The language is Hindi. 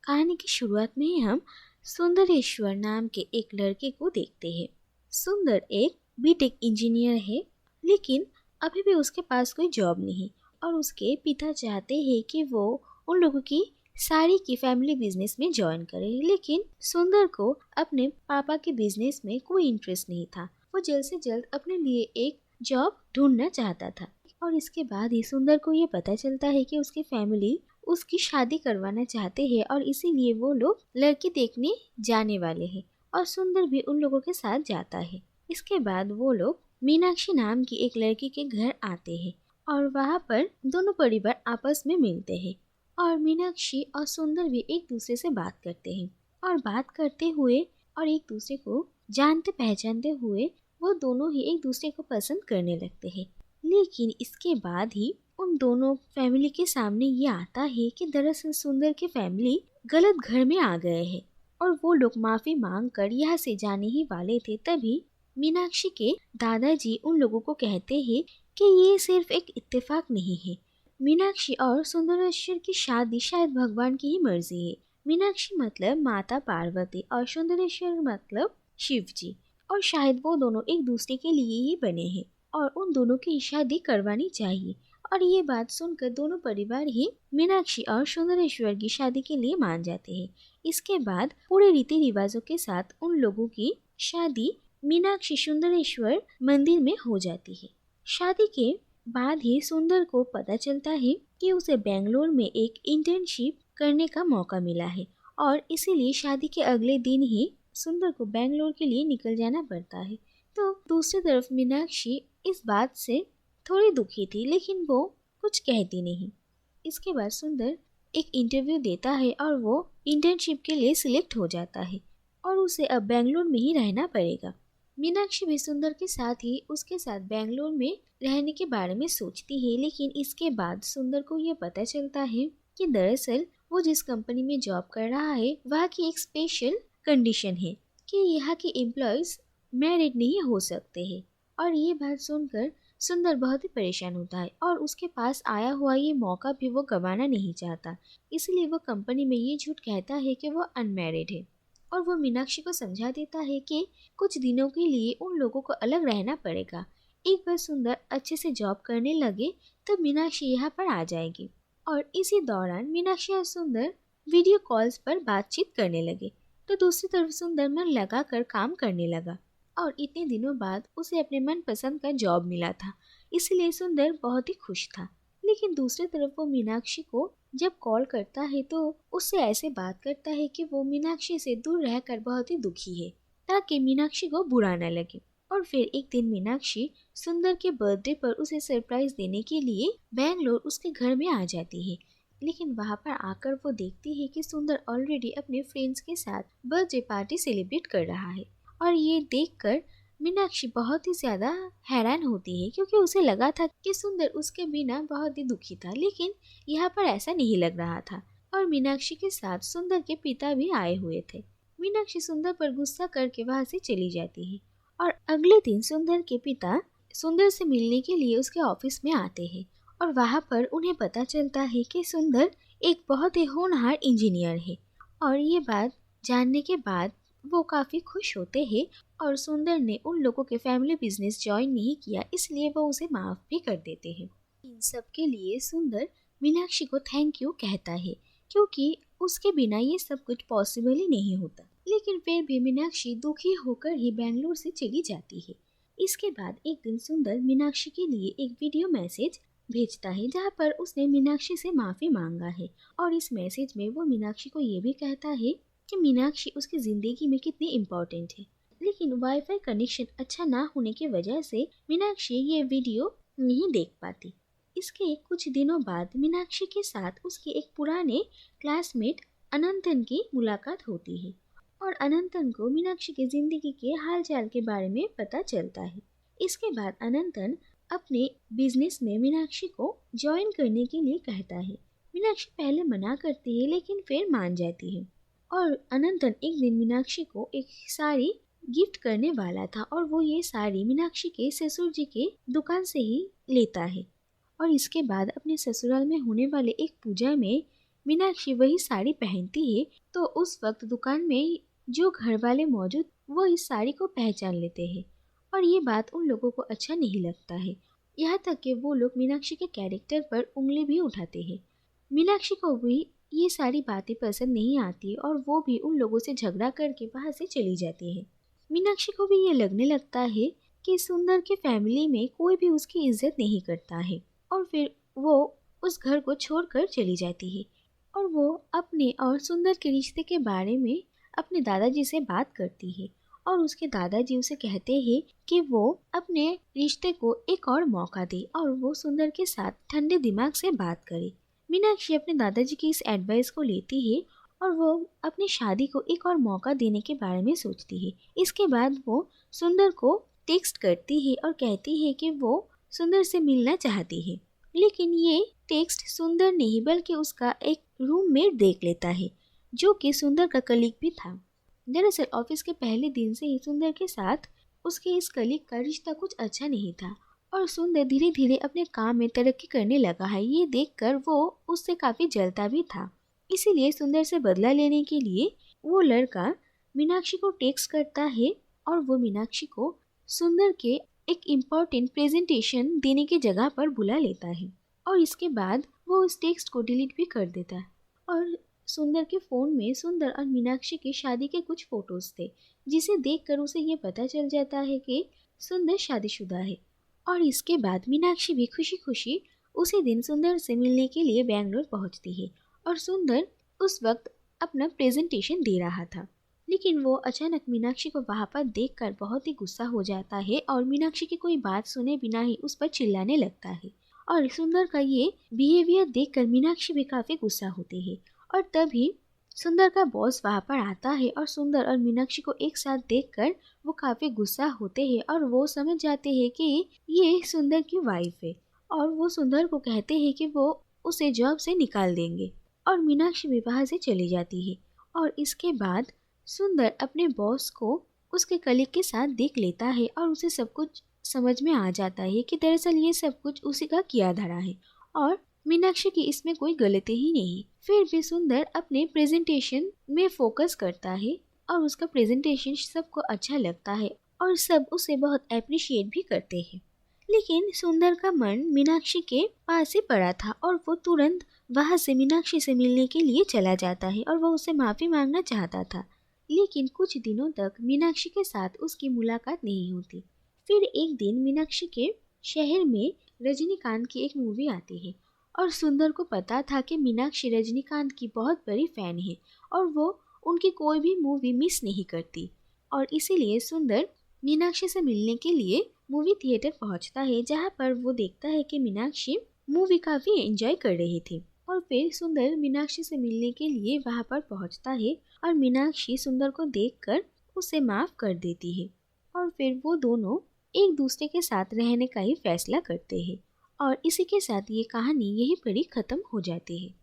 कहानी की शुरुआत में ही हम सुंदरेश्वर नाम के एक लड़के को देखते हैं। सुंदर एक बीटेक इंजीनियर है, लेकिन अभी भी उसके पास कोई जॉब नहीं और उसके पिता चाहते हैं कि वो उन लोगों की साड़ी की फैमिली बिजनेस में ज्वाइन करे, लेकिन सुंदर को अपने पापा के बिजनेस में कोई इंटरेस्ट नहीं था। वो जल्द से जल्द अपने लिए एक जॉब ढूंढना चाहता था और इसके बाद ही सुंदर को ये पता चलता है कि उसकी फैमिली उसकी शादी करवाना चाहते हैं और इसीलिए वो लोग लड़की देखने जाने वाले हैं और सुंदर भी उन लोगों के साथ जाता है। इसके बाद वो लोग मीनाक्षी नाम की एक लड़की के घर आते हैं और वहाँ पर दोनों परिवार आपस में मिलते हैं और मीनाक्षी और सुंदर भी एक दूसरे से बात करते हैं और बात करते हुए और एक दूसरे को जानते पहचानते हुए वो दोनों ही एक दूसरे को पसंद करने लगते हैं। लेकिन इसके बाद ही उन दोनों फैमिली के सामने ये आता है कि दरअसल सुंदर की फैमिली गलत घर में आ गए हैं और वो लोग माफी मांग कर यहाँ से जाने ही वाले थे। तभी मीनाक्षी के दादाजी उन लोगों को कहते हैं कि ये सिर्फ एक इत्तेफाक नहीं है, मीनाक्षी और सुंदरेश्वर की शादी शायद भगवान की ही मर्जी है। मीनाक्षी मतलब माता पार्वती और सुंदरेश्वर मतलब शिव जी, और शायद वो दोनों एक दूसरे के लिए ही बने हैं और उन दोनों की शादी करवानी चाहिए। और ये बात सुनकर दोनों परिवार ही मीनाक्षी और सुंदरेश्वर की शादी के लिए मान जाते हैं। इसके बाद पूरे रीति रिवाजों के साथ उन लोगों की शादी मीनाक्षी सुंदरेश्वर मंदिर में हो जाती है। शादी के बाद ही सुंदर को पता चलता है कि उसे बेंगलोर में एक इंटर्नशिप करने का मौका मिला है और इसीलिए शादी के अगले दिन ही सुंदर को बेंगलोर के लिए निकल जाना पड़ता है। तो दूसरी तरफ मीनाक्षी इस बात से थोड़ी दुखी थी, लेकिन वो कुछ कहती नहीं। इसके बाद सुंदर एक इंटरव्यू देता है और वो इंटर्नशिप के लिए सिलेक्ट हो जाता है और उसे अब बेंगलोर में ही रहना पड़ेगा। मीनाक्षी भी सुंदर के साथ ही उसके साथ बेंगलोर में रहने के बारे में सोचती है, लेकिन इसके बाद सुंदर को यह पता चलता है कि दरअसल वो जिस कंपनी में जॉब कर रहा है वहाँ की एक स्पेशल कंडीशन है कि यहाँ के एम्प्लॉयज मैरिड नहीं हो सकते हैं। और ये बात सुनकर सुंदर बहुत ही परेशान होता है और उसके पास आया हुआ ये मौका भी वो गंवाना नहीं चाहता, इसलिए वो कंपनी में ये झूठ कहता है कि वो अनमैरिड है और वो मीनाक्षी को समझा देता है कि कुछ दिनों के लिए उन लोगों को अलग रहना पड़ेगा। एक बार सुंदर अच्छे से जॉब करने लगे तो मीनाक्षी यहाँ पर आ जाएगी और इसी दौरान मीनाक्षी और सुंदर वीडियो कॉल्स पर बातचीत करने लगे। तो दूसरी तरफ सुंदर मन लगा कर काम करने लगा और इतने दिनों बाद उसे अपने मनपसंद का जॉब मिला था, इसलिए सुंदर बहुत ही खुश था। लेकिन दूसरी तरफ वो मीनाक्षी को जब कॉल करता है तो उससे ऐसे बात करता है कि वो मीनाक्षी से दूर रहकर बहुत ही दुखी है ताकि मीनाक्षी को बुरा न लगे। और फिर एक दिन मीनाक्षी सुंदर के बर्थडे पर उसे सरप्राइज देने के लिए बेंगलोर उसके घर में आ जाती है, लेकिन वहाँ पर आकर वो देखती है कि सुंदर ऑलरेडी अपने फ्रेंड्स के साथ बर्थडे पार्टी सेलिब्रेट कर रहा है। और ये देखकर मीनाक्षी बहुत ही ज्यादा हैरान होती है क्योंकि उसे लगा था कि सुंदर उसके बिना बहुत ही दुखी था, लेकिन यहाँ पर ऐसा नहीं लग रहा था। और मीनाक्षी के साथ सुंदर के पिता भी आए हुए थे। मीनाक्षी सुंदर पर गुस्सा करके वहाँ से चली जाती है और अगले दिन सुंदर के पिता सुंदर से मिलने के लिए उसके ऑफिस में आते हैं और वहाँ पर उन्हें पता चलता है कि सुंदर एक बहुत ही होनहार इंजीनियर है। और ये बात जानने के बाद वो काफ़ी खुश होते हैं और सुंदर ने उन लोगों के फैमिली बिजनेस ज्वाइन नहीं किया, इसलिए वो उसे माफ़ भी कर देते हैं। इन सब के लिए सुंदर मीनाक्षी को थैंक यू कहता है क्योंकि उसके बिना ये सब कुछ पॉसिबल ही नहीं होता। लेकिन फिर भी मीनाक्षी दुखी होकर ही बेंगलोर से चली जाती है। इसके बाद एक दिन सुंदर मीनाक्षी के लिए एक वीडियो मैसेज भेजता है जहाँ पर उसने मीनाक्षी से माफ़ी मांगा है और इस मैसेज में वो मीनाक्षी को ये भी कहता है कि मीनाक्षी उसकी ज़िंदगी में कितनी इम्पोर्टेंट है। लेकिन वाईफाई कनेक्शन अच्छा ना होने की वजह से मीनाक्षी ये वीडियो नहीं देख पाती। इसके कुछ दिनों बाद मीनाक्षी के साथ उसके एक पुराने क्लासमेट अनंतन की मुलाकात होती है और अनंतन को मीनाक्षी की ज़िंदगी के हालचाल के बारे में पता चलता है। इसके बाद अनंतन अपने बिजनेस में मीनाक्षी को ज्वाइन करने के लिए कहता है। मीनाक्षी पहले मना करती है लेकिन फिर मान जाती है और अनंतन एक दिन मीनाक्षी को एक साड़ी गिफ्ट करने वाला था और वो ये साड़ी मीनाक्षी के ससुर जी के दुकान से ही लेता है और इसके बाद अपने ससुराल में होने वाले एक पूजा में मीनाक्षी वही साड़ी पहनती है तो उस वक्त दुकान में जो घर वाले मौजूद वो इस साड़ी को पहचान लेते हैं और ये बात उन लोगों को अच्छा नहीं लगता है। यहाँ तक कि वो लोग मीनाक्षी के कैरेक्टर पर उंगली भी उठाते हैं। मीनाक्षी को भी ये सारी बातें पसंद नहीं आती और वो भी उन लोगों से झगड़ा करके वहाँ से चली जाती है। मीनाक्षी को भी ये लगने लगता है कि सुंदर की फैमिली में कोई भी उसकी इज्जत नहीं करता है और फिर वो उस घर को छोड़कर चली जाती है और वो अपने और सुंदर के रिश्ते के बारे में अपने दादाजी से बात करती है और उसके दादाजी उसे कहते हैं कि वो अपने रिश्ते को एक और मौका दे और वो सुंदर के साथ ठंडे दिमाग से बात करे। मीनाक्षी अपने दादाजी की इस एडवाइस को लेती है और वो अपनी शादी को एक और मौका देने के बारे में सोचती है। इसके बाद वो सुंदर को टेक्स्ट करती है और कहती है कि वो सुंदर से मिलना चाहती है, लेकिन ये टेक्स्ट सुंदर नहीं बल्कि उसका एक रूममेट देख लेता है जो कि सुंदर का कलीग भी था। दरअसल ऑफिस के पहले दिन से ही सुंदर के साथ उसके इस कलीग का रिश्ता कुछ अच्छा नहीं था और सुंदर धीरे धीरे अपने काम में तरक्की करने लगा है। ये देखकर वो उससे काफी जलता भी था, इसीलिए सुंदर से बदला लेने के लिए वो लड़का मीनाक्षी को टेक्स्ट करता है और वो मीनाक्षी को सुंदर के एक इम्पोर्टेंट प्रेजेंटेशन देने की जगह पर बुला लेता है और इसके बाद वो उस टेक्स्ट को डिलीट भी कर देता है। और सुंदर के फ़ोन में सुंदर और मीनाक्षी की शादी के कुछ फोटोज थे जिसे देखकर उसे ये पता चल जाता है कि सुंदर शादीशुदा है। और इसके बाद मीनाक्षी भी खुशी खुशी उसी दिन सुंदर से मिलने के लिए बेंगलोर पहुंचती है और सुंदर उस वक्त अपना प्रेजेंटेशन दे रहा था, लेकिन वो अचानक मीनाक्षी को वहाँ पर देखकर बहुत ही गुस्सा हो जाता है और मीनाक्षी की कोई बात सुने बिना ही उस पर चिल्लाने लगता है। और सुंदर का ये बिहेवियर देखकर मीनाक्षी भी काफ़ी गुस्सा होती है और तभी सुंदर का बॉस वहाँ पर आता है और सुंदर और मीनाक्षी को एक साथ देखकर वो काफ़ी गुस्सा होते हैं और वो समझ जाते हैं कि ये सुंदर की वाइफ है और वो सुंदर को कहते हैं कि वो उसे जॉब से निकाल देंगे और मीनाक्षी भी वहाँ से चली जाती है। और इसके बाद सुंदर अपने बॉस को उसके कलीग के साथ देख लेता है और उसे सब कुछ समझ में आ जाता है कि दरअसल ये सब कुछ उसी का किया धरा है और मीनाक्षी की इसमें कोई गलती ही नहीं। फिर भी सुंदर अपने प्रेजेंटेशन में फोकस करता है और उसका प्रेजेंटेशन सबको अच्छा लगता है और सब उसे बहुत अप्रिशिएट भी करते हैं। लेकिन सुंदर का मन मीनाक्षी के पास ही पड़ा था और वो तुरंत वहाँ से मीनाक्षी से मिलने के लिए चला जाता है और वो उससे माफ़ी मांगना चाहता था, लेकिन कुछ दिनों तक मीनाक्षी के साथ उसकी मुलाकात नहीं होती। फिर एक दिन मीनाक्षी के शहर में रजनीकांत की एक मूवी आती है और सुंदर को पता था कि मीनाक्षी रजनीकांत की बहुत बड़ी फ़ैन है और वो उनकी कोई भी मूवी मिस नहीं करती और इसीलिए सुंदर मीनाक्षी से मिलने के लिए मूवी थिएटर पहुंचता है, जहां पर वो देखता है कि मीनाक्षी मूवी काफ़ी एंजॉय कर रही थी। और फिर सुंदर मीनाक्षी से मिलने के लिए वहां पर पहुंचता है और मीनाक्षी सुंदर को देखकर उसे माफ़ कर देती है और फिर वो दोनों एक दूसरे के साथ रहने का ही फैसला करते हैं। और इसी के साथ ये कहानी यहीं पर ही ख़त्म हो जाती है।